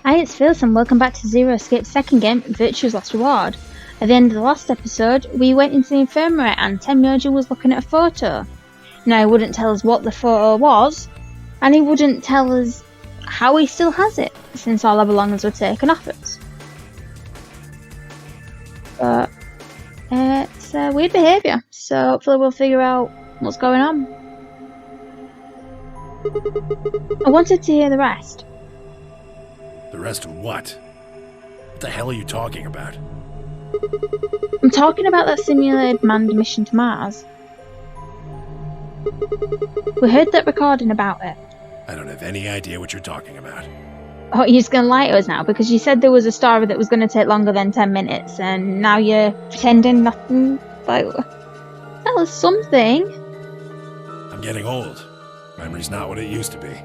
Hi, it's Phyllis and welcome back to Zero Escape's second game, Virtues Last Reward. At the end of the last episode, we went into the infirmary and Tenmyoji was looking at a photo. Now, he wouldn't tell us what the photo was, and he wouldn't tell us how he still has it, since all our belongings were taken off us. But, it's weird behaviour, so hopefully we'll figure out what's going on. I wanted to hear the rest. The rest of what? What the hell are you talking about? I'm talking about that simulated manned mission to Mars. We heard that recording about it. I don't have any idea what you're talking about. Oh, you're just going to lie to us now because you said there was a story that was going to take longer than 10 minutes and now you're pretending nothing. Like, tell us something. I'm getting old. Memory's not what it used to be.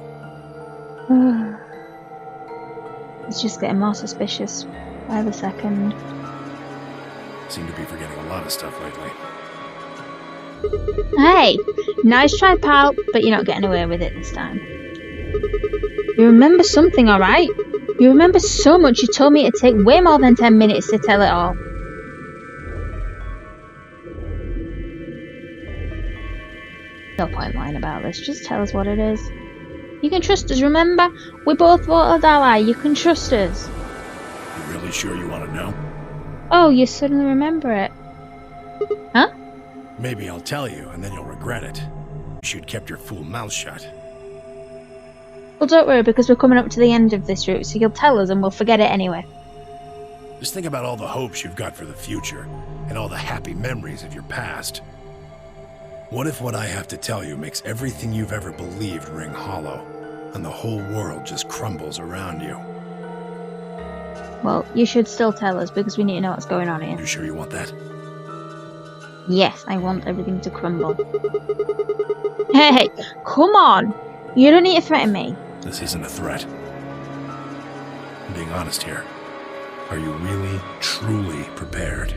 It's just getting more suspicious by the second. Seem to be forgetting a lot of stuff lately. Hey, nice try, pal, but you're not getting away with it this time. You remember something, alright? You remember so much you told me it'd take way more than 10 minutes to tell it all. No point lying about this, just tell us what it is. You can trust us, remember? We both voted ally, you can trust us. You really sure you want to know? Oh, you suddenly remember it. Huh? Maybe I'll tell you, and then you'll regret it. You should have kept your fool mouth shut. Well, don't worry, because we're coming up to the end of this route, so you'll tell us and we'll forget it anyway. Just think about all the hopes you've got for the future, and all the happy memories of your past. What if what I have to tell you makes everything you've ever believed ring hollow, and the whole world just crumbles around you? Well, you should still tell us, because we need to know what's going on here. You sure you want that? Yes, I want everything to crumble. Hey, come on! You don't need to threaten me. This isn't a threat. I'm being honest here. Are you really, truly prepared?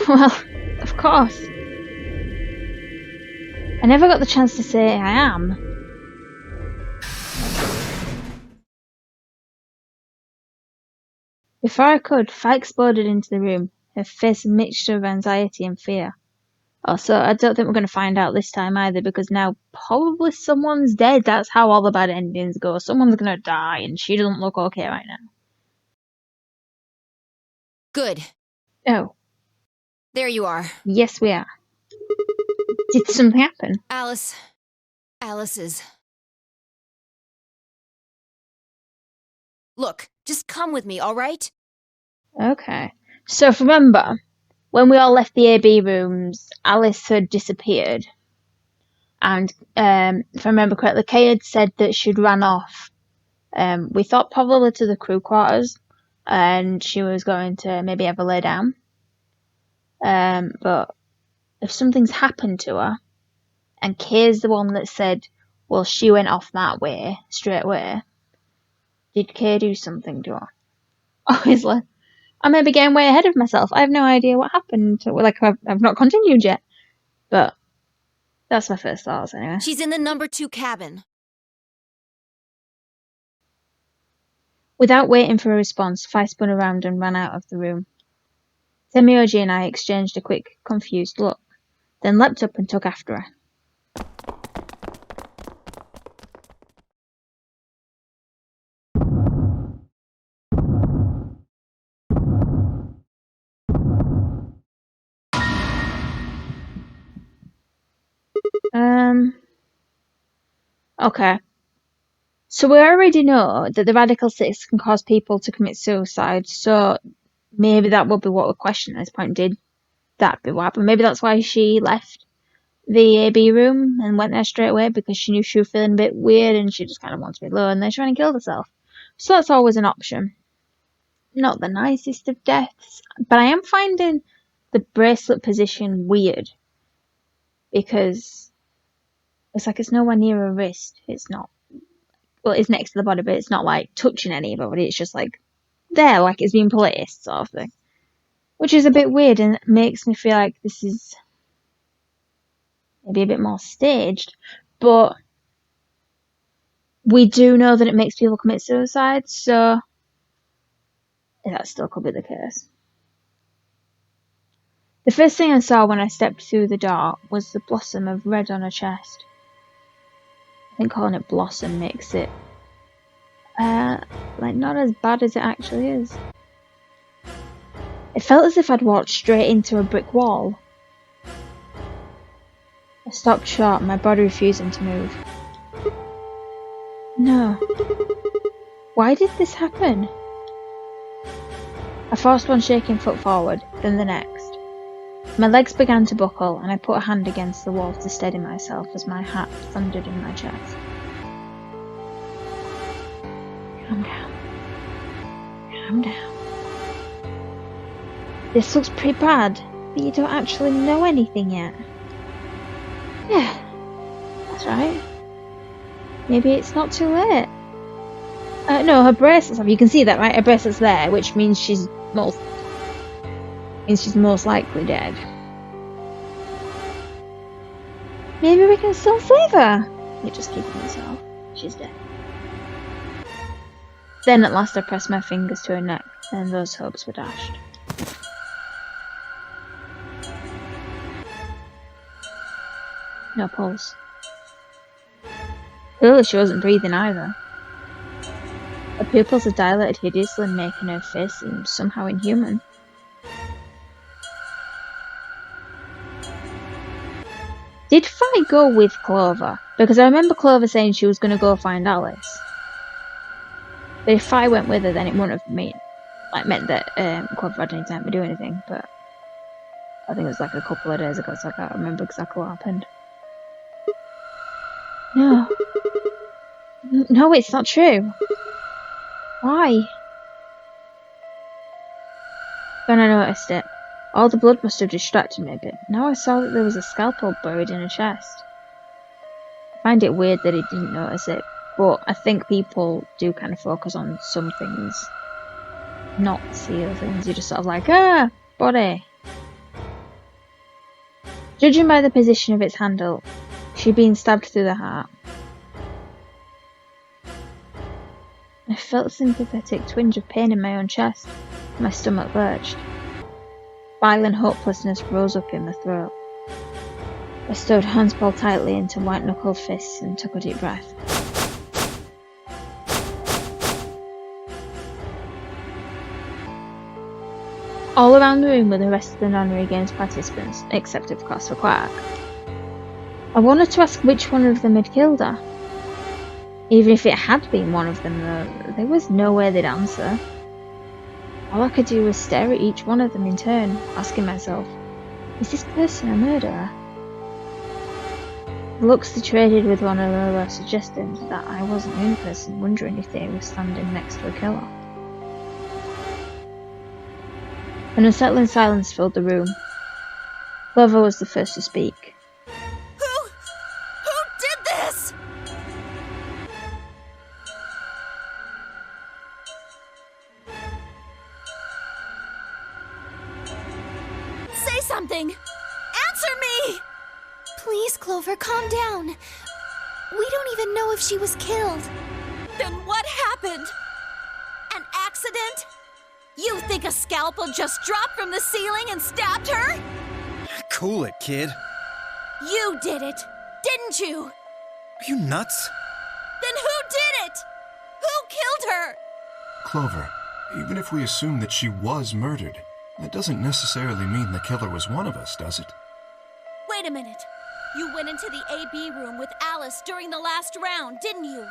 Well, of course. I never got the chance to say I am. Before I could, Fi exploded into the room, her face a mixture of anxiety and fear. Also, I don't think we're going to find out this time either, because now probably someone's dead. That's how all the bad endings go. Someone's going to die, and she doesn't look okay right now. Good. Oh. There you are. Yes, we are. Did something happen? Alice's. Look, just come with me, all right? Okay. So, if remember, when we all left the AB rooms, Alice had disappeared. And if I remember correctly, Kay had said that she'd ran off. We thought probably to the crew quarters, and she was going to maybe have a lay down. But if something's happened to her, and Kay's the one that said, well, she went off that way, straight away, did Kay do something to her? Obviously. I may be getting way ahead of myself. I have no idea what happened. Like, I've not continued yet. But that's my first thoughts, anyway. She's in the number 2 cabin. Without waiting for a response, Fi spun around and ran out of the room. Tenmyoji and I exchanged a quick, confused look, then leapt up and took after her. Okay. So we already know that the Radical 6 can cause people to commit suicide, so maybe that will be what we're questioning at this point. Did that be what happened? Maybe that's why she left the AB room and went there straight away, because she knew she was feeling a bit weird and she just kind of wants to be alone and then she went and killed herself. So that's always an option. Not the nicest of deaths, but I am finding the bracelet position weird, because it's like it's nowhere near her wrist. It's not. Well, it's next to the body, but it's not like touching anybody. It's just like there, like it's being placed, sort of thing. Which is a bit weird and makes me feel like this is maybe a bit more staged. But we do know that it makes people commit suicide, so that still could be the case. The first thing I saw when I stepped through the door was the blossom of red on her chest. I think calling it blossom makes it not as bad as it actually is. It felt as if I'd walked straight into a brick wall. I stopped short, my body refusing to move. No. Why did this happen? I forced one shaking foot forward, then the next. My legs began to buckle, and I put a hand against the wall to steady myself as my heart thundered in my chest. Calm down. Calm down. This looks pretty bad, but you don't actually know anything yet. Yeah, that's right. Maybe it's not too late. No, her bracelets have. You can see that, right? Her bracelet's there, which means she's most likely dead. Maybe we can still save her. You're just kidding yourself. She's dead. Then at last I pressed my fingers to her neck, and those hopes were dashed. No pulse. Clearly she wasn't breathing either. Her pupils had dilated hideously, making her face seem somehow inhuman. Did Fi go with Clover? Because I remember Clover saying she was going to go find Alice. But if Fi went with her, then it wouldn't have meant that Clover had any time to do anything. But I think it was like a couple of days ago, so I can't remember exactly what happened. No. No, it's not true. Why? Then I noticed it. All the blood must have distracted me a bit. Now I saw that there was a scalpel buried in her chest. I find it weird that he didn't notice it, but I think people do kind of focus on some things, not see other things. You're just sort of like, body. Judging by the position of its handle, she'd been stabbed through the heart. I felt a sympathetic twinge of pain in my own chest. My stomach lurched. Violent hopelessness rose up in my throat. I stood, hands balled tightly into white-knuckled fists, and took a deep breath. All around the room were the rest of the Nonary Games participants, except of course for Quark. I wanted to ask which one of them had killed her. Even if it had been one of them, though, there was no way they'd answer. All I could do was stare at each one of them in turn, asking myself, is this person a murderer? The looks they traded with one another suggested that I wasn't the only person wondering if they were standing next to a killer. An unsettling silence filled the room. Clover was the first to speak. Who did this? Say something! Answer me! Please, Clover, calm down. We don't even know if she was killed. Then what happened? An accident? You think a scalpel just dropped from the ceiling and stabbed her? Cool it, kid. You did it, didn't you? Are you nuts? Then who did it? Who killed her? Clover, even if we assume that she was murdered, that doesn't necessarily mean the killer was one of us, does it? Wait a minute. You went into the AB room with Alice during the last round, didn't you?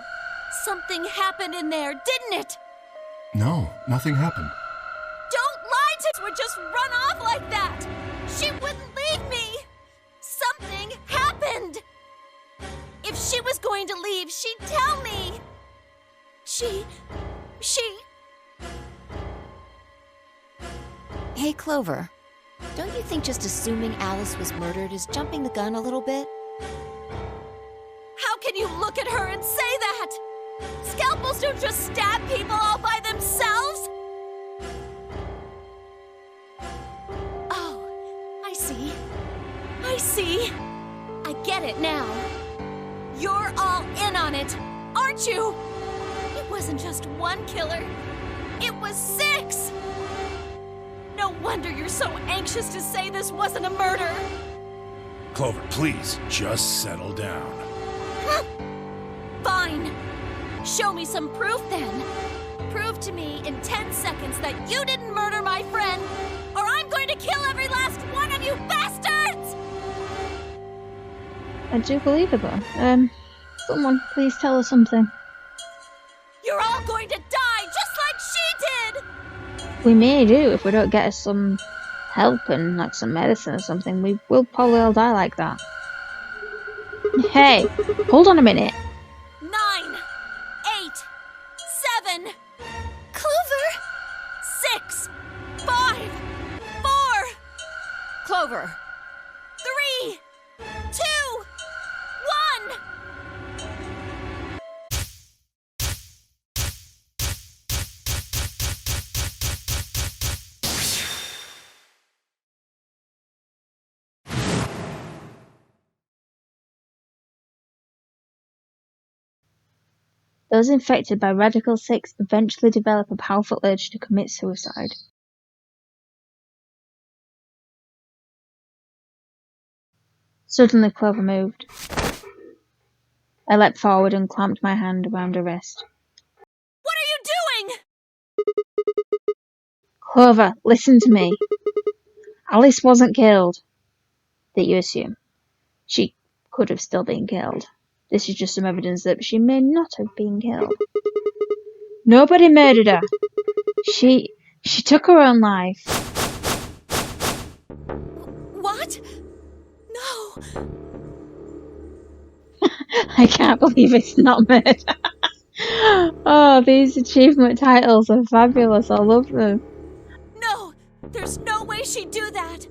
Something happened in there, didn't it? No, nothing happened. Don't lie to us! Would just run off like that! She wouldn't leave me! Something happened! If she was going to leave, she'd tell me! She... Hey, Clover. Don't you think just assuming Alice was murdered is jumping the gun a little bit? How can you look at her and say that? Scalpels don't just stab people all by themselves! Oh, I see. I get it now. You're all in on it, aren't hurt you! It wasn't just one killer. It was 6! No wonder you're so anxious to say this wasn't a murder! Clover, please, just settle down. Fine. Show me some proof then. Prove to me in 10 seconds that you didn't murder my friend, or I'm going to kill every last one of you bastards! I do believe it, though. Someone, please tell us something. You're all going to die just like she did! We may do if we don't get us some help and like some medicine or something. We will probably all die like that. Hey, hold on a minute. 9, 8, 7, Clover! 6, 5, 4, Clover! 3, 2, 1! Those infected by Radical 6 eventually develop a powerful urge to commit suicide. Suddenly Clover moved. I leapt forward and clamped my hand around her wrist. What are you doing? Clover, listen to me. Alice wasn't killed. That you assume. She could have still been killed. This is just some evidence that she may not have been killed. Nobody murdered her. She took her own life. What? No. I can't believe it's not murder. Oh, these achievement titles are fabulous. I love them. No, there's no way she'd do that.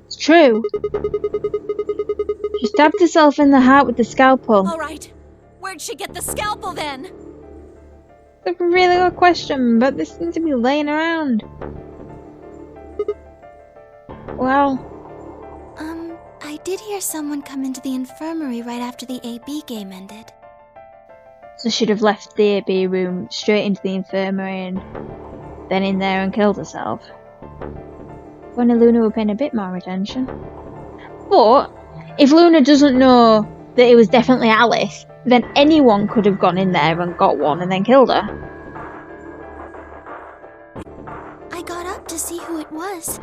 It's true. She stabbed herself in the heart with the scalpel. All right. Where'd she get the scalpel then? That's a really good question, but this seems to be laying around. Well, I did hear someone come into the infirmary right after the AB game ended. so she'd have left the AB room straight into the infirmary and then in there and killed herself. If only Luna were paying a bit more attention. But if Luna doesn't know that it was definitely Alice, then anyone could have gone in there and got one and then killed her. I got up to see who it was,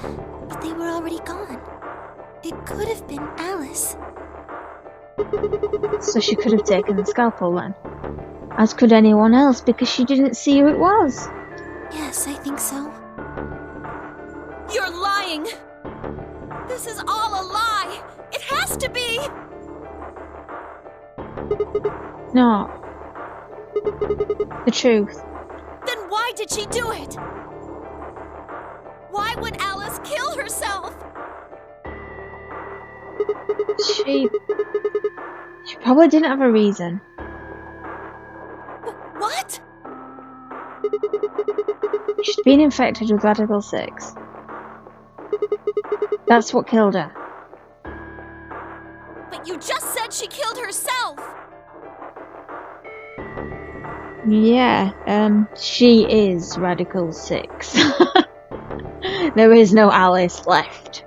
but they were already gone. It could have been Alice. So she could have taken the scalpel then. As could anyone else because she didn't see who it was. Yes, I think so. You're lying. This is all a lie. It has to be. No. The truth. Then why did she do it? Why would Alice kill herself? She probably didn't have a reason. What? She'd been infected with Radical 6. That's what killed her. But you just said she killed herself. Yeah, she is Radical 6. There is no Alice left.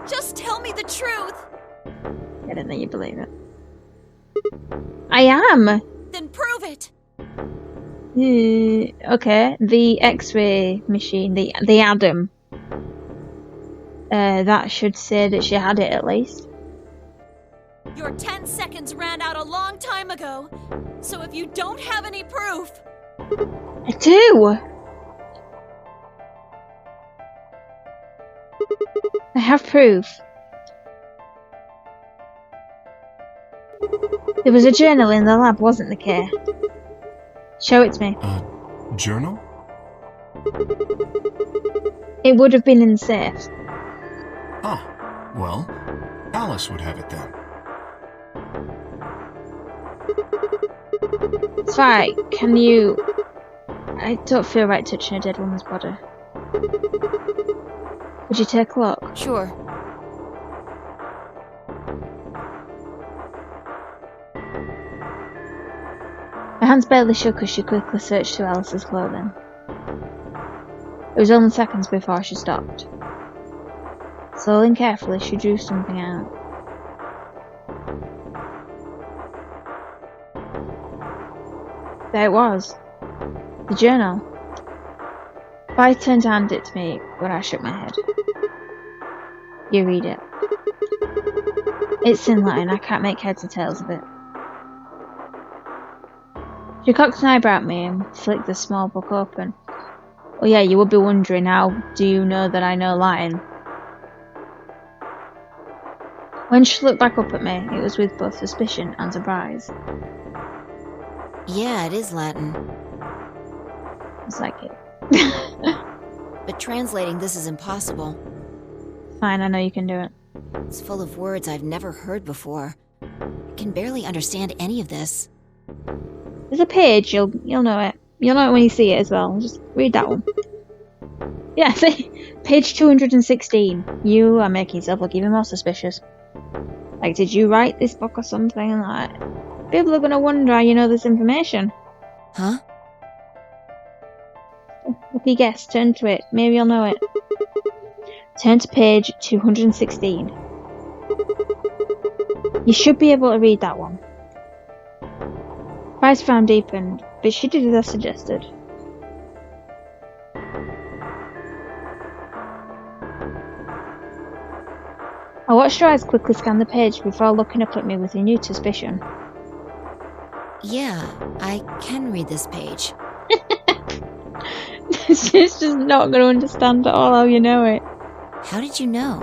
Just tell me the truth. I don't think you believe it. I am! Then prove it. Okay, the X-ray machine, the Adam. That should say that she had it at least. Your 10 seconds ran out a long time ago. So if you don't have any proof... I do! I have proof. There was a journal in the lab, wasn't there, Kay? Show it to me. Journal? It would have been in the safe. Ah, well, Alice would have it then. Sorry, can you... I don't feel right touching a dead woman's body. Would you take a look? Sure. Her hands barely shook as she quickly searched through Alice's clothing. It was only seconds before she stopped. Slowly and carefully, she drew something out. There it was. The journal. Vi turned to hand it to me when I shook my head. You read it. It's in Latin. I can't make heads or tails of it. She cocked an eyebrow at me and flicked the small book open. Oh yeah, you would be wondering, how do you know that I know Latin? When she looked back up at me, it was with both suspicion and surprise. Yeah, it is Latin. It's like it. But translating this is impossible. Fine, I know you can do it. It's full of words I've never heard before. I can barely understand any of this. There's a page, you'll know it. You'll know it when you see it as well. Just read that one. Yeah, see? Page 216. You are making yourself look even more suspicious. Like, did you write this book or something? Like, people are gonna wonder how you know this information. Huh? Lucky guess, turn to it. Maybe you'll know it. Turn to page 216. You should be able to read that one. Vi's frown deepened, but she did as I suggested. I watched her eyes quickly scan the page before looking up at me with renewed suspicion. Yeah, I can read this page. She's just not going to understand at all how you know it. How did you know?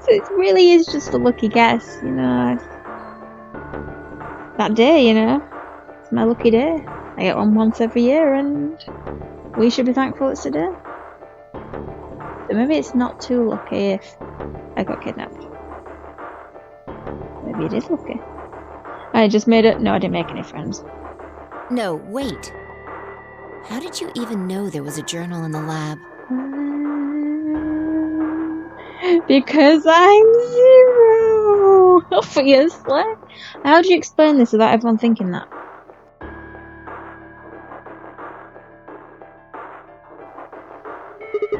It really is just a lucky guess, you know. That day, you know. It's my lucky day. I get one once every year, and we should be thankful it's today. But maybe it's not too lucky if I got kidnapped. Maybe it is lucky. I just made it. No, I didn't make any friends. No, wait. How did you even know there was a journal in the lab? Because I'm zero! Obviously. How do you explain this without everyone thinking that?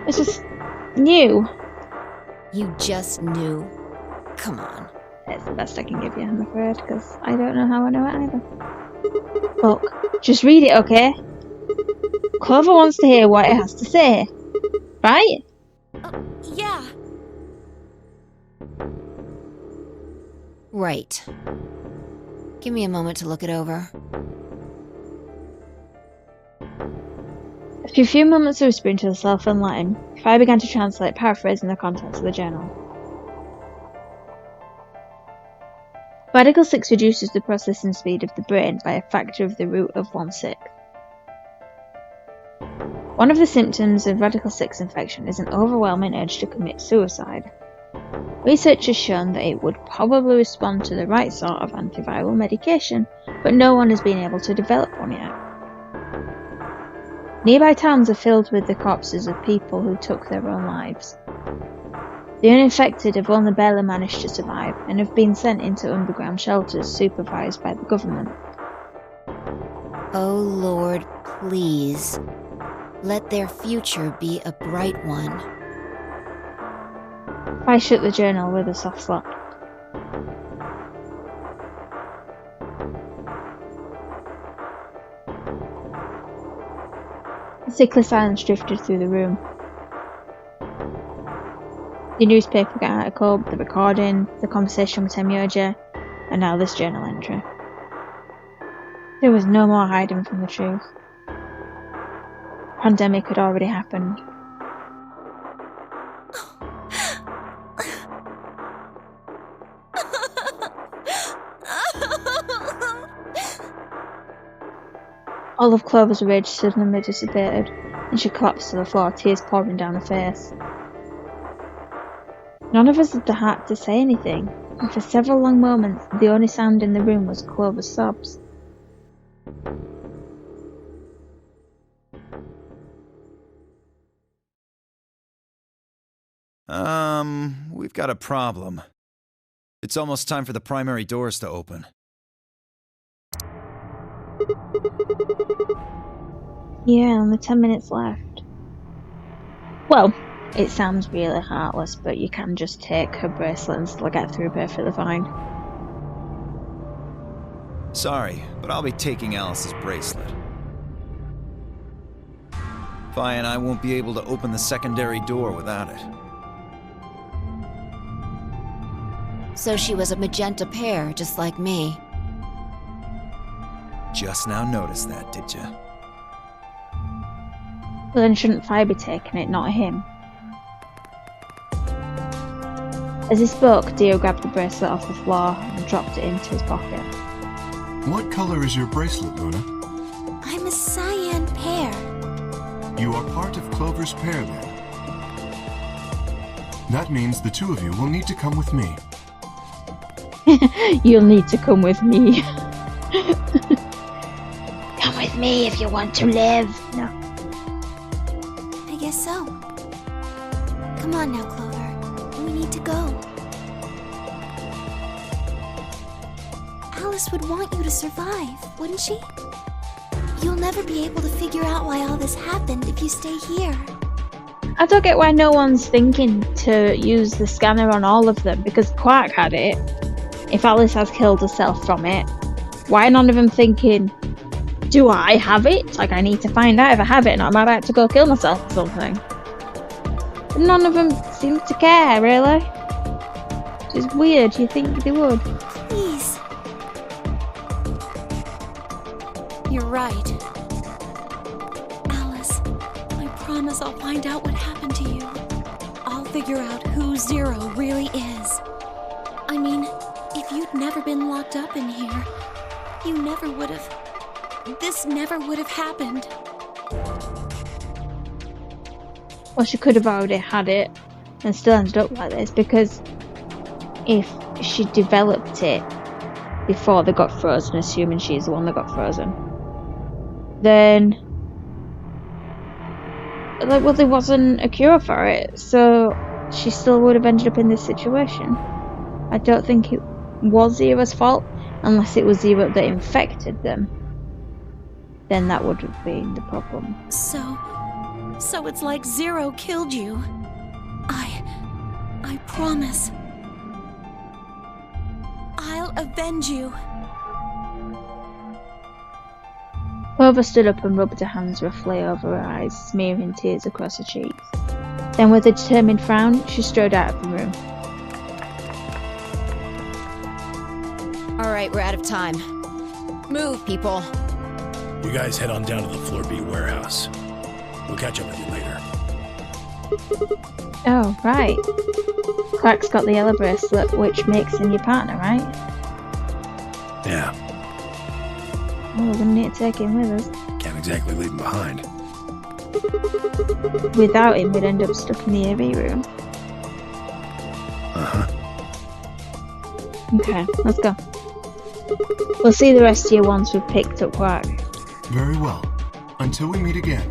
It's just new. You just knew. Come on. It's the best I can give you, I'm afraid, because I don't know how I know it either. Look, just read it, okay? Clover wants to hear what it has to say. Right? Yeah. Right. Give me a moment to look it over. After a few moments of whispering to herself in Latin, Fi began to translate, paraphrasing the contents of the journal. Radical 6 reduces the processing speed of the brain by a factor of the root of 1/6. One of the symptoms of Radical 6 infection is an overwhelming urge to commit suicide. Research has shown that it would probably respond to the right sort of antiviral medication, but no one has been able to develop one yet. Nearby towns are filled with the corpses of people who took their own lives. The uninfected have only barely managed to survive and have been sent into underground shelters supervised by the government. Oh Lord, please. Let their future be a bright one. I shut the journal with a soft slap. A sickly silence drifted through the room. The newspaper article, the recording, the conversation with Temyoja, and now this journal entry. There was no more hiding from the truth. The pandemic had already happened. All of Clover's rage suddenly dissipated, and she collapsed to the floor, tears pouring down her face. None of us had the heart to say anything, and for several long moments the only sound in the room was Clover's sobs. We've got a problem. It's almost time for the primary doors to open. Yeah, only 10 minutes left. Well, it sounds really heartless, but you can just take her bracelet and still get through perfectly fine. Sorry, but I'll be taking Alice's bracelet. Vi and I won't be able to open the secondary door without it. So she was a magenta pair, just like me. Just now noticed that, did ya? Well, then shouldn't Fi be taking it, not him? As he spoke, Dio grabbed the bracelet off the floor and dropped it into his pocket. What color is your bracelet, Luna? I'm a cyan pear. You are part of Clover's pair, then. That means the two of you will need to come with me. You'll need to come with me. Come with me if you want to live. No. I guess so. Come on now, Clover. We need to go. Alice would want you to survive, wouldn't she? You'll never be able to figure out why all this happened if you stay here. I don't get why no one's thinking to use the scanner on all of them, because Quark had it. If Alice has killed herself from it, why are none of them thinking, do I have it? Like, I need to find out if I have it, and I'm about to go kill myself or something. But none of them seem to care, really. Which is weird, you think they would. Please. You're right. Alice, I promise I'll find out what happened to you. I'll figure out who Zero really is. I mean, if you'd never been locked up in here, you never would have... This never would have happened. Well, she could have already had it and still ended up like this, because if she developed it before they got frozen, assuming she's the one that got frozen, then, like, well, there wasn't a cure for it, so she still would have ended up in this situation. I don't think it was Zero's fault, unless it was Zero that infected them. Then that would have been the problem. So it's like Zero killed you. I promise. I'll avenge you. Clover stood up and rubbed her hands roughly over her eyes, smearing tears across her cheeks. Then, with a determined frown, she strode out of the room. All right, we're out of time. Move, people. You guys head on down to the Floor B warehouse. We'll catch up with you later. Oh, right. Clark's got the yellow bracelet, which makes him your partner, right? Yeah, Oh, we're gonna need to take him with us. can't exactly leave him behind. Without him, we'd end up stuck in the AV room. Uh-huh. Okay, let's go. We'll see the rest of you once we've picked up Quark. Very well. Until we meet again.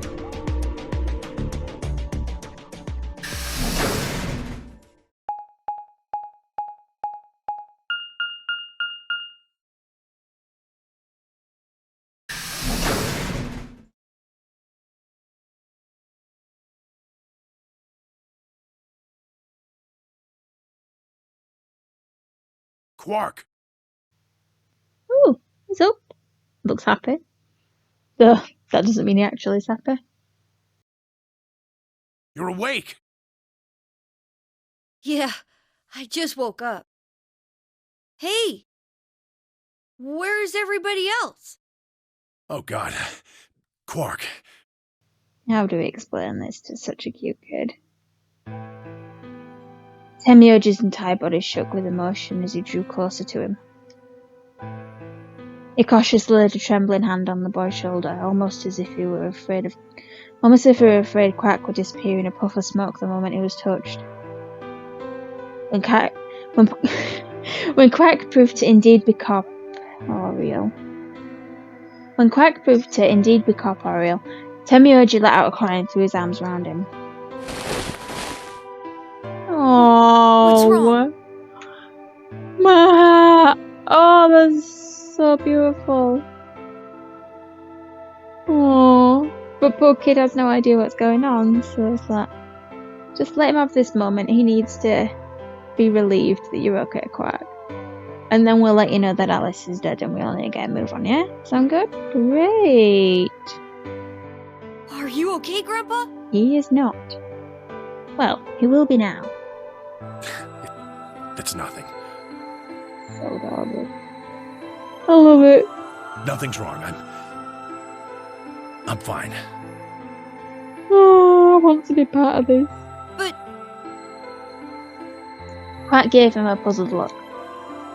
Quark! Ooh, he's up. Looks happy. Though, that doesn't mean he actually is happy. You're awake! Yeah, I just woke up. Hey! Where's everybody else? Oh god. Quark. How do we explain this to such a cute kid? Temioji's entire body shook with emotion as he drew closer to him. He cautiously laid a trembling hand on the boy's shoulder, almost as if he were afraid Quark would disappear in a puff of smoke the moment he was touched. When Quark proved to indeed be corporeal, Temioji let out a cry and threw his arms around him. What's Oh, wrong? Ma! Oh, that's so beautiful. Oh, but poor kid has no idea what's going on, so it's like, just let him have this moment. He needs to be relieved that you're okay, Quark. And then we'll let you know that Alice is dead and we'll need to get a move on, yeah? Sound good? Great. Are you okay, Grandpa? He is not. Well, he will be now. It's nothing. So adorable. I love it. Nothing's wrong. I'm fine. Oh, I want to be part of this. But Quark gave him a puzzled look.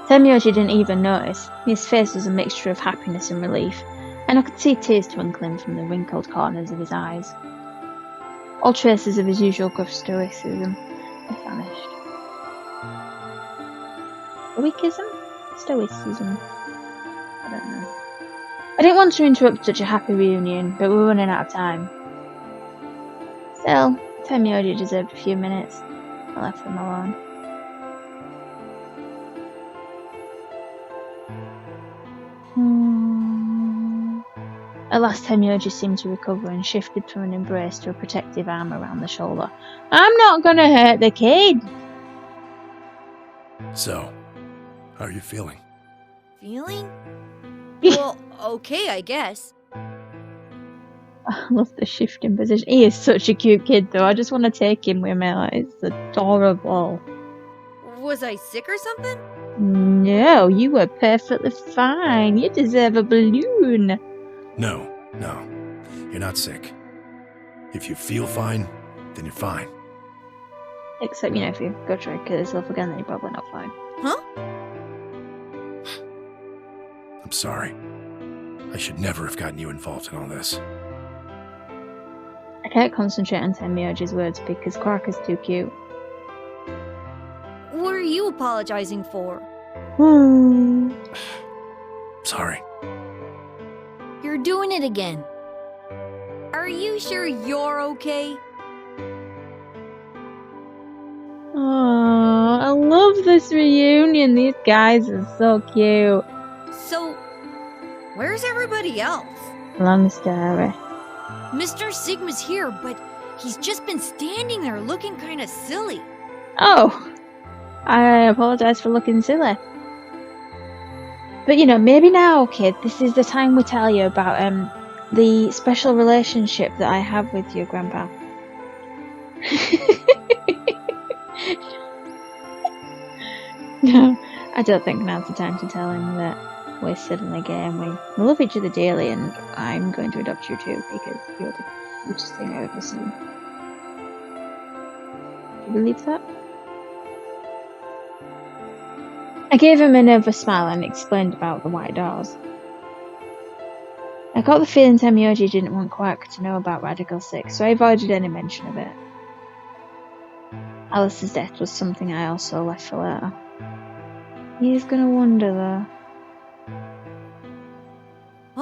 Tenmyoji didn't even notice. His face was a mixture of happiness and relief, and I could see tears twinkling from the wrinkled corners of his eyes. All traces of his usual gruff stoicism had vanished. Stoicism? Stoicism? I don't know. I didn't want to interrupt such a happy reunion, but we were running out of time. Still, Tenmyoji deserved a few minutes. I left them alone. At last, Tenmyoji seemed to recover and shifted from an embrace to a protective arm around the shoulder. I'm not gonna hurt the kid! So, how are you feeling? feeling? Well, okay, I guess. I love the shift in position. He is such a cute kid, though. I just want to take him with me. Like, it's adorable. Was I sick or something? No, you were perfectly fine. You deserve a balloon. No. You're not sick. If you feel fine, then you're fine. Except, if you go try to kill yourself again, then you're probably not fine. Huh? I'm sorry. I should never have gotten you involved in all this. I can't concentrate on Tenmyoji's words because Quark is too cute. What are you apologizing for? Sorry. You're doing it again. Are you sure you're okay? Oh, I love this reunion. These guys are so cute. So, where's everybody else? Long story. Mr. Sigma's here, but he's just been standing there looking kind of silly. Oh, I apologize for looking silly. But maybe now, kid, this is the time we tell you about the special relationship that I have with your grandpa. No, I don't think now's the time to tell him that we're suddenly gay and we love each other dearly, and I'm going to adopt you too because you're the cutest thing I've ever seen. Do you believe that? I gave him a nervous smile and explained about the white doors. I got the feeling Tenmyoji didn't want Quark to know about Radical 6, so I avoided any mention of it. Alice's death was something I also left for later. He's gonna wonder, though.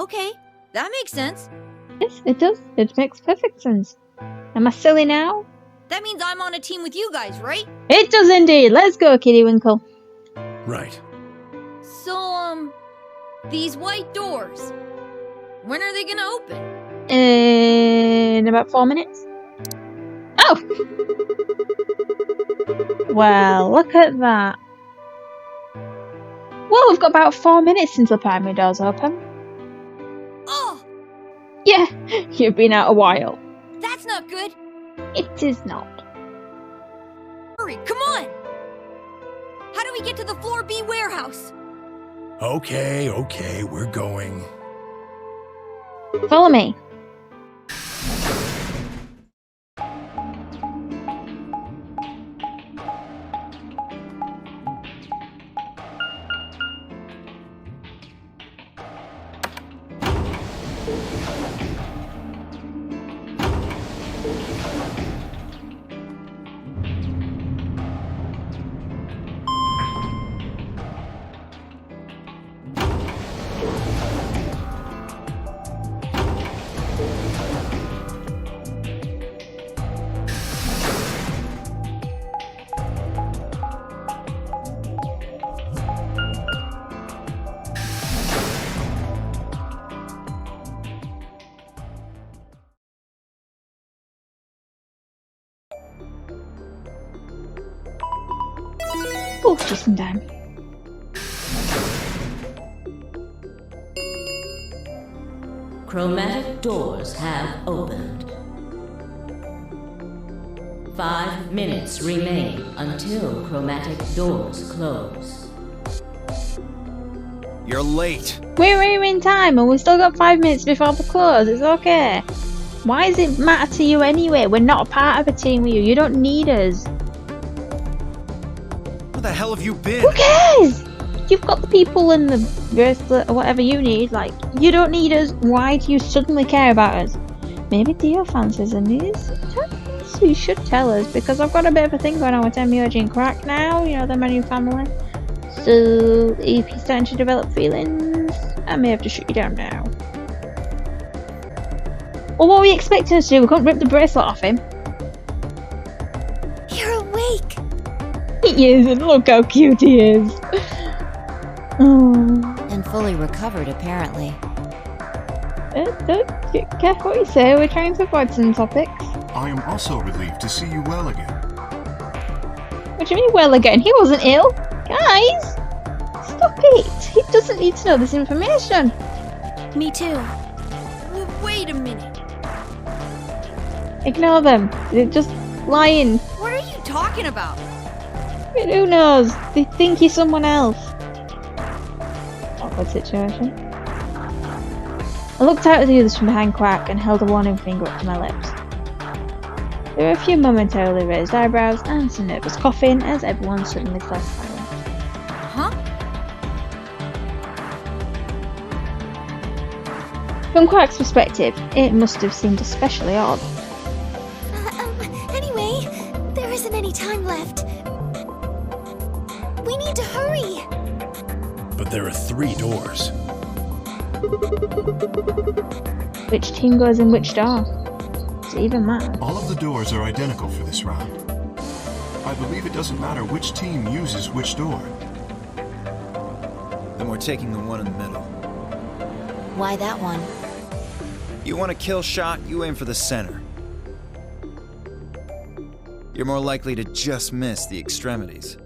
Okay, that makes sense. Yes, it does. It makes perfect sense. Am I silly now? That means I'm on a team with you guys, right? It does indeed. Let's go, Kitty Winkle. Right. So, these white doors, when are they gonna open? In about 4 minutes. Oh! Well, look at that. Well, we've got about 4 minutes until the primary doors open. Oh! Yeah, you've been out a while. That's not good! It is not. Hurry, come on! How do we get to the Floor B warehouse? Okay, we're going. Follow me. Oh, just in time. Chromatic doors have opened. 5 minutes remain until chromatic doors close. You're late. We're in time and we've still got 5 minutes before the close. It's okay. Why does it matter to you anyway? We're not a part of a team with you. You don't need us. Where the hell have you been? Who cares? You've got the people and the bracelet or whatever you need. Like, you don't need us. Why do you suddenly care about us? Maybe Dio fancies and needs. You should tell us because I've got a bit of a thing going on with Temioji and Crack now. You know, they're my new family. So if he's starting to develop feelings, I may have to shut you down now. Well, what were you expecting us to do? We couldn't rip the bracelet off him. You're awake. He is, and look how cute he is. Oh. And fully recovered, apparently. Careful what you say. We're trying to avoid some topics. I am also relieved to see you well again. What do you mean well again? He wasn't ill. Guys, stop it. He doesn't need to know this information. Me too. Wait a minute. Ignore them. They're just lying. What are you talking about? Who knows? They think he's someone else. Awkward situation. I looked out at the others from behind Quack and held a warning finger up to my lips. There were a few momentarily raised eyebrows and some nervous coughing as everyone suddenly fell silent. Huh? Um, From Quack's perspective, it must have seemed especially odd. Anyway, there isn't any time left. We need to hurry. But there are 3 doors. Which team goes in which door? Does it even matter? All of the doors are identical for this round. I believe it doesn't matter which team uses which door. Then we're taking the one in the middle. Why that one? You want a kill shot, you aim for the center. You're more likely to just miss the extremities.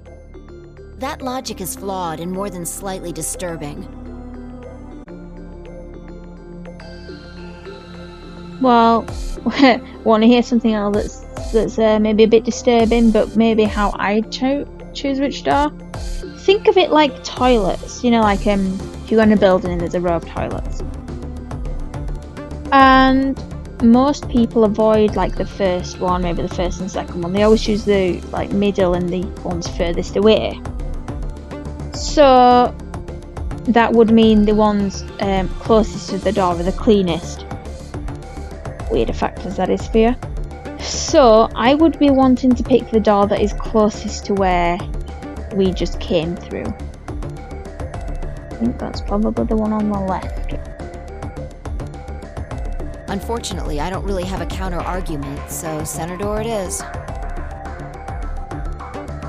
That logic is flawed and more than slightly disturbing. Well, want to hear something else that's maybe a bit disturbing, but maybe how I choose which door? Think of it like toilets. You know, like if you go in a building and there's a row of toilets. And most people avoid like the first one, maybe the first and second one. They always choose the like middle and the ones furthest away. So that would mean the ones closest to the door are the cleanest. Weird factors that is for you. So I would be wanting to pick the door that is closest to where we just came through. I think that's probably the one on the left. Unfortunately, I don't really have a counter-argument, so center door it is.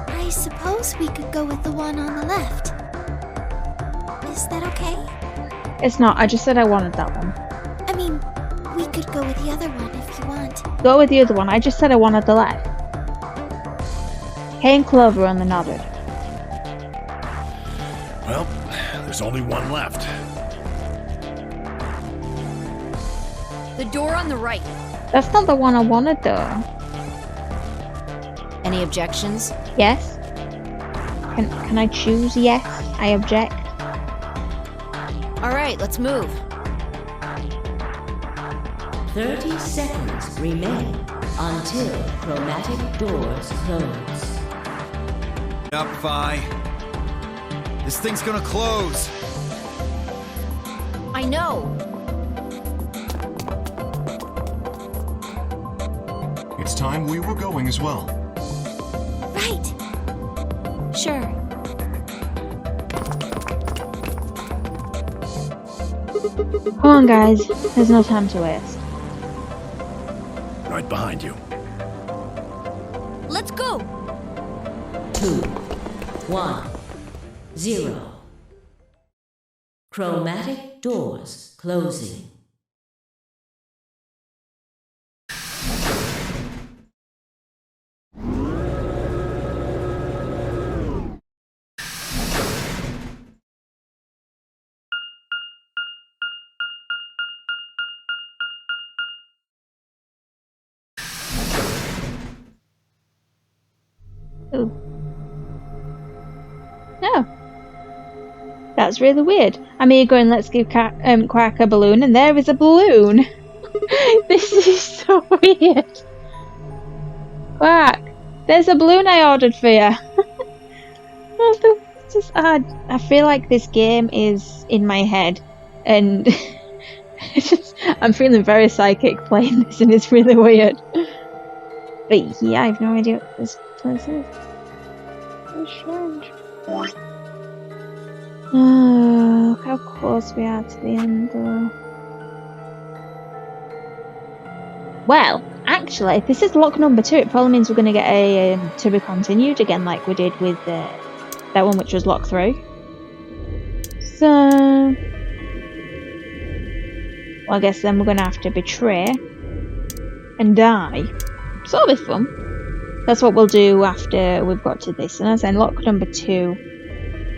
I suppose we could go with the one on the left. Is that okay? It's not, I just said I wanted that one. I mean, we could go with the other one if you want. Go with the other one, I just said I wanted the left. Hay and Clover on the nodded. Well, there's only one left. The door on the right. That's not the one I wanted though. Any objections? Yes? Can I choose yes? I object. All right, let's move. 30 seconds remain until chromatic doors close. Up, Vi. This thing's gonna close. I know. It's time we were going as well. Right. Sure. Come on guys, there's no time to waste. Right behind you. Let's go. 2, 1, 0. Chromatic doors closing. Ooh. No. That's really weird. I'm here going, let's give Quack a balloon, and there is a balloon. This is so weird. Quack, there's a balloon I ordered for you. I feel like this game is in my head, and I'm feeling very psychic playing this, and it's really weird. But yeah, I have no idea what this place is. So strange. Look how close we are to the end, though. Well, actually, if this is lock number 2, it probably means we're going to get a to be continued again, like we did with that one, which was lock 3. So, well, I guess then we're going to have to betray and die. So it'll be fun. That's what we'll do after we've got to this. And as I lock number 2,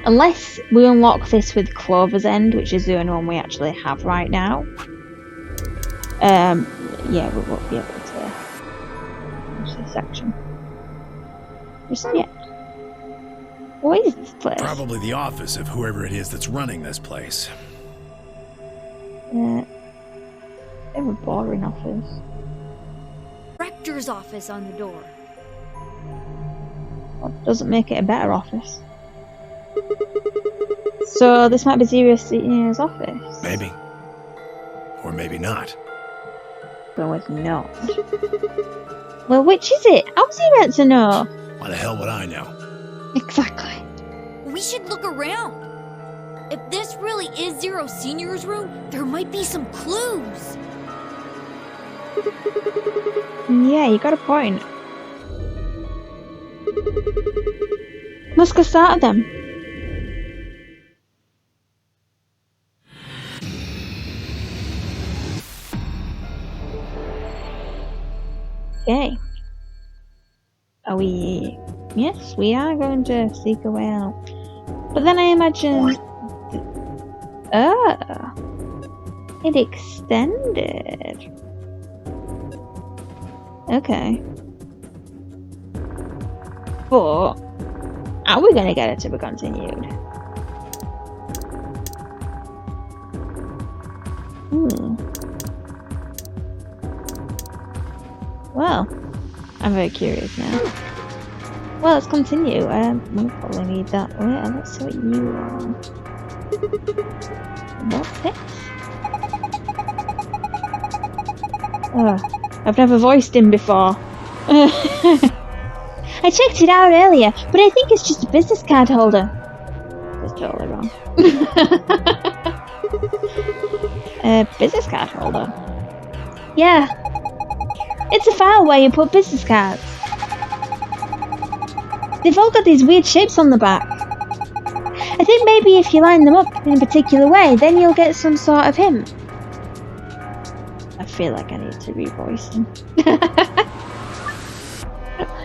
unless we unlock this with Clover's End, which is the only one we actually have right now. Yeah, we won't be able to finish this section just yet. What is this place? Probably the office of whoever it is that's running this place. They have a boring office. Rector's office on the door. Well, doesn't make it a better office. So this might be Zero Senior's office. Maybe. Or maybe not. Go with not. Well, which is it? How's he meant to know? Why the hell would I know? Exactly. We should look around. If this really is Zero Senior's room, there might be some clues. Yeah, you got a point. Must go start them. Okay. Are we... Yes, we are going to seek a way out. But then I imagine... It extended. Okay. But... Are we going to get it to be continued? Well, I'm very curious now. Well, let's continue. We'll probably need that later. Let's see what you want. What's this? I've never voiced him before. I checked it out earlier, but I think it's just a business card holder. That's totally wrong. A business card holder? Yeah. It's a file where you put business cards. They've all got these weird shapes on the back. I think maybe if you line them up in a particular way, then you'll get some sort of hint. I feel like I need to revoice him.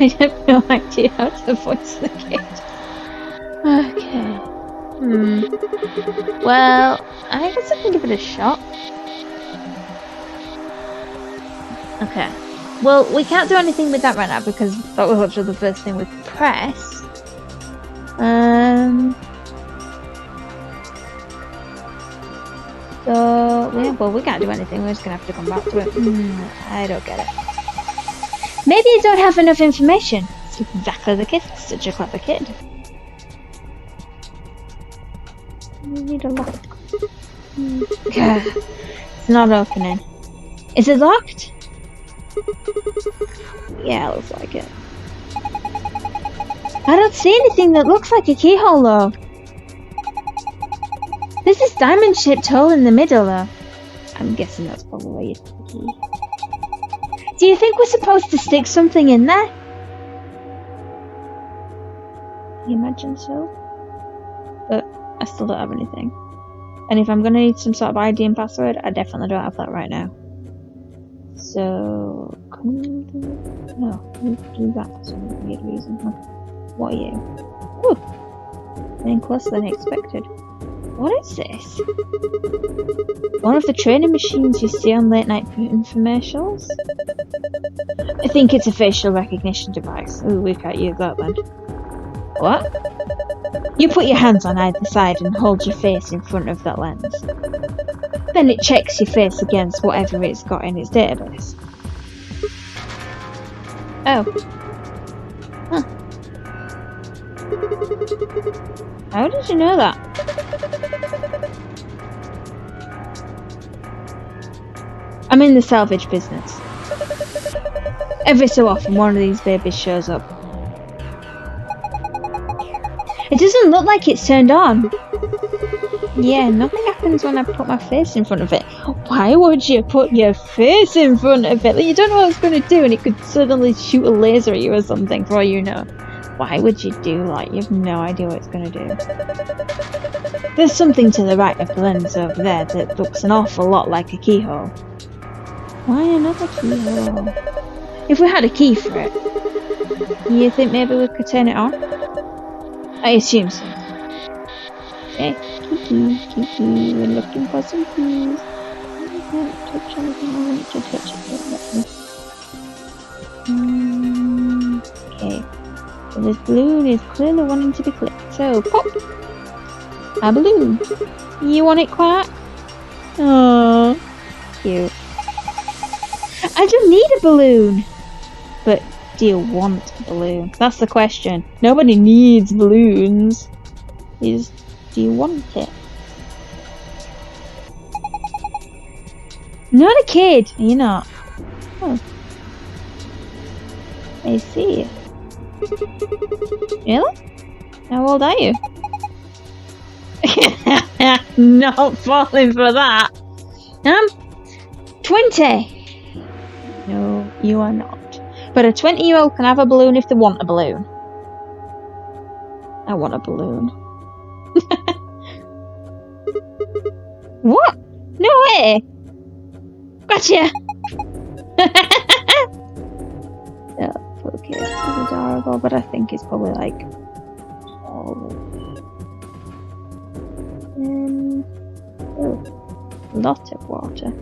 I have no idea how to voice the kid. Okay. Well, I guess I can give it a shot. Okay. Well, we can't do anything with that right now because that was actually the first thing we pressed. So, yeah, well, we can't do anything. We're just gonna have to come back to it. I don't get it. Maybe you don't have enough information. It's exactly the case. Such a clever kid. We need a lock. Okay. It's not opening. Is it locked? Yeah, it looks like it. I don't see anything that looks like a keyhole though. There's this diamond-shaped hole in the middle though. I'm guessing that's probably where you put the key. Do you think we're supposed to stick something in there? Can you imagine so? But I still don't have anything. And if I'm gonna need some sort of ID and password, I definitely don't have that right now. So, no, you do that for some weird reason. What are you? Ooh, getting closer than I expected. What is this? One of the training machines you see on late night infomercials? think it's a facial recognition device. Ooh, we can't use that then. What? You put your hands on either side and hold your face in front of that lens. Then it checks your face against whatever it's got in its database. Oh. Huh. How did you know that? I'm in the salvage business. Every so often one of these babies shows up. It doesn't look like it's turned on. Yeah, nothing happens when I put my face in front of it. Why would you put your face in front of it? Like, you don't know what it's going to do, and it could suddenly shoot a laser at you or something, for all you know. Why would you do that? You have no idea what it's going to do. There's something to the right of the lens over there that looks an awful lot like a keyhole. Why another keyhole? If we had a key for it, you think maybe we could turn it on? I assume so. Okay, key, we're looking for some keys. I can't touch anything, I want to touch it. Okay, so this balloon is clearly wanting to be clipped, so pop! A balloon. You want it, Quack? Oh, cute. I don't need a balloon! But do you want a balloon? That's the question. Nobody needs balloons. Do you want it? Not a kid! You're not. Oh. I see. Really? How old are you? Not falling for that. 20. No, you are not. But a 20-year-old can have a balloon if they want a balloon. I want a balloon. What? No way! Gotcha! Yeah, okay, this is adorable, but I think it's probably like... oh, a lot of water.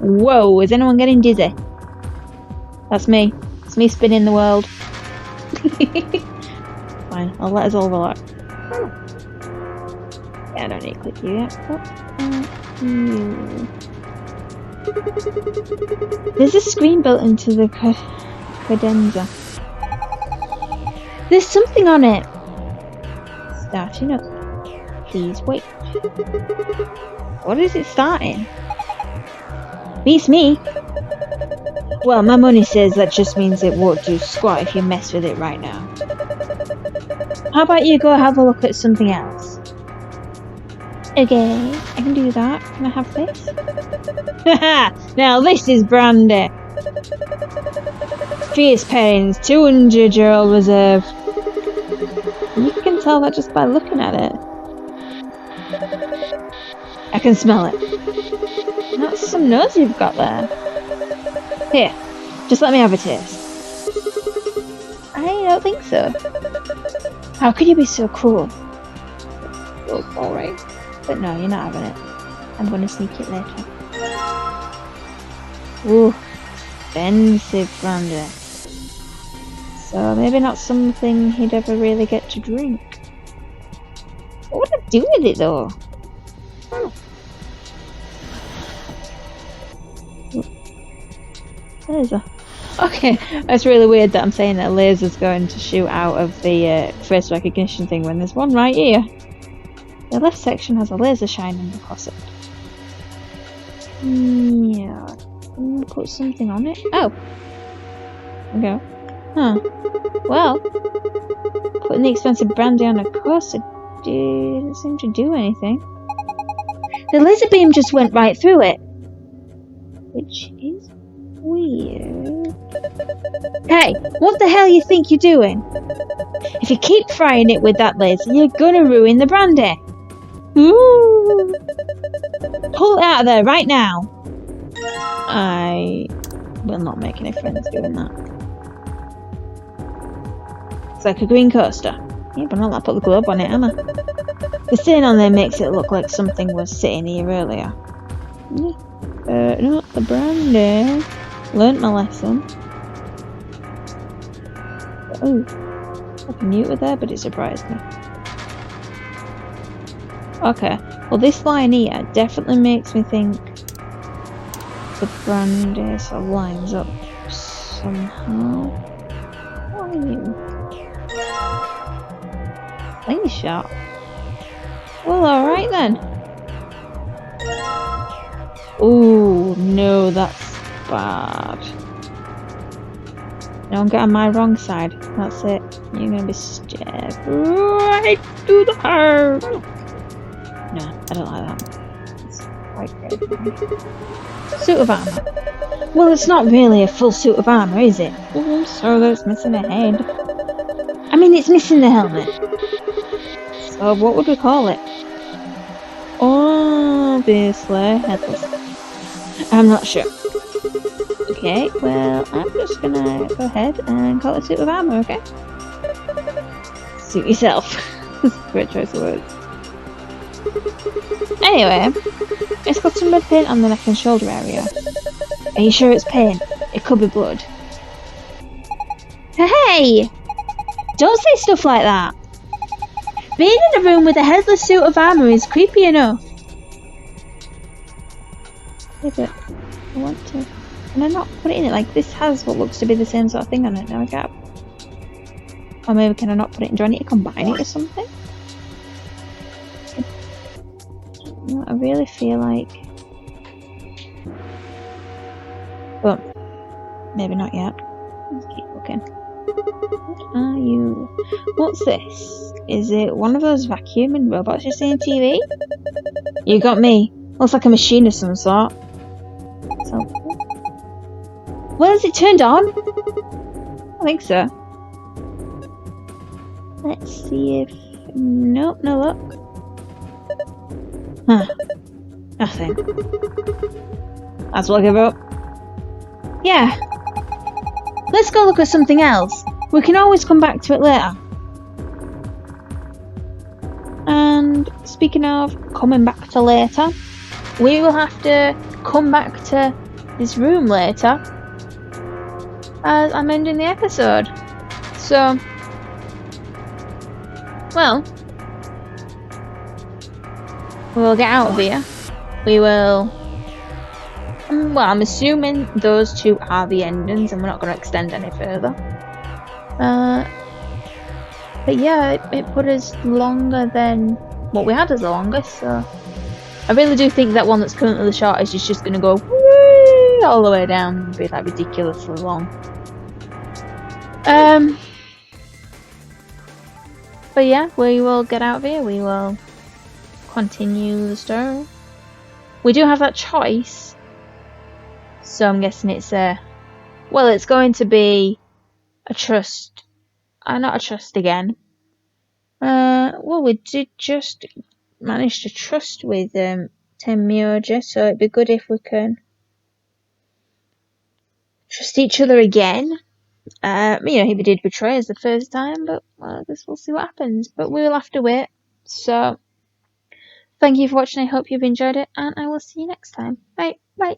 Whoa, is anyone getting dizzy? That's me. It's me spinning the world. Fine, I'll let us all relax. Yeah, I don't need to click you yet. There's a screen built into the cadenza. There's something on it. Starting up. Please wait. What is it starting? Beats me. Well, my money says that just means it won't do squat if you mess with it right now. How about you go have a look at something else? Okay, I can do that. Can I have this? Haha! Now this is brandy. Fierce Pains, 200-year-old reserve. You can tell that just by looking at it. I can smell it. That's some nose you've got there. Here, just let me have a taste. I don't think so. How could you be so cruel? Oh, alright. But no, you're not having it. I'm gonna sneak it later. Ooh, expensive brandy. So maybe not something he'd ever really get to drink. What would I do with it though? Laser. Okay, that's really weird that I'm saying that a laser's going to shoot out of the face recognition thing when there's one right here. The left section has a laser shining across it. Yeah, put something on it. Oh, okay. Huh. Well, putting the expensive brandy on a coaster didn't seem to do anything. The laser beam just went right through it, which is weird. Hey, what the hell you think you're doing? If you keep frying it with that laser, you're gonna ruin the brandy. Ooh. Pull it out of there right now. I will not make any friends doing that. It's like a green coaster. Yeah, but not that I put the globe on it, am I? The stain on there makes it look like something was sitting here earlier. Not the brandy. Learnt my lesson. Oh, I knew it was there, but it surprised me. Okay, well this line here definitely makes me think the brandy sort of lines up somehow. What are you? Slingshot? Well, alright then. Oh no, that's bad. Don't get on my wrong side. That's it. You're gonna be stabbed right through the heart. No, I don't like that. It's quite crazy. Suit of armour. Well, it's not really a full suit of armour, is it? So it's missing a head. I mean, it's missing the helmet. So what would we call it? Obviously, headless. I'm not sure. Okay, well, I'm just gonna go ahead and call it suit of armour, okay? Suit yourself. That's a great choice of words. Anyway, it's got some red paint on the neck and shoulder area. Are you sure it's paint? It could be blood. Hey! Don't say stuff like that! Being in a room with a headless suit of armour is creepy enough. Yeah, but I want to... Can I not put it in it? Like, this has what looks to be the same sort of thing on it. Now I can't... Or maybe can I not put it in? Do I need to combine it with something? I really feel like... But maybe not yet. Let's keep looking. What are you? What's this? Is it one of those vacuuming robots you see on TV? You got me. Looks like a machine of some sort. So, well, is it turned on? I think so. Let's see if... Nope, no luck. Huh. Nothing. That's what I give up. Yeah. Let's go look at something else. We can always come back to it later. And speaking of coming back to later, we will have to come back to this room later as I'm ending the episode. So, well, we'll get out of here. We will... well, I'm assuming those two are the endings and we're not going to extend any further. But yeah, it put us longer than what we had as the longest, so... I really do think that one that's currently the shortest is just going to go whee, all the way down and be like ridiculously long. But yeah, we will get out of here. We will continue the story. We do have that choice, so I'm guessing it's well, it's going to be a trust. Not a trust again. Well, we did just manage to trust with Tenmyoji, so it'd be good if we can trust each other again. He did betray us the first time, but well, I guess we'll see what happens. But we'll have to wait. So, thank you for watching. I hope you've enjoyed it, and I will see you next time. Bye. Bye.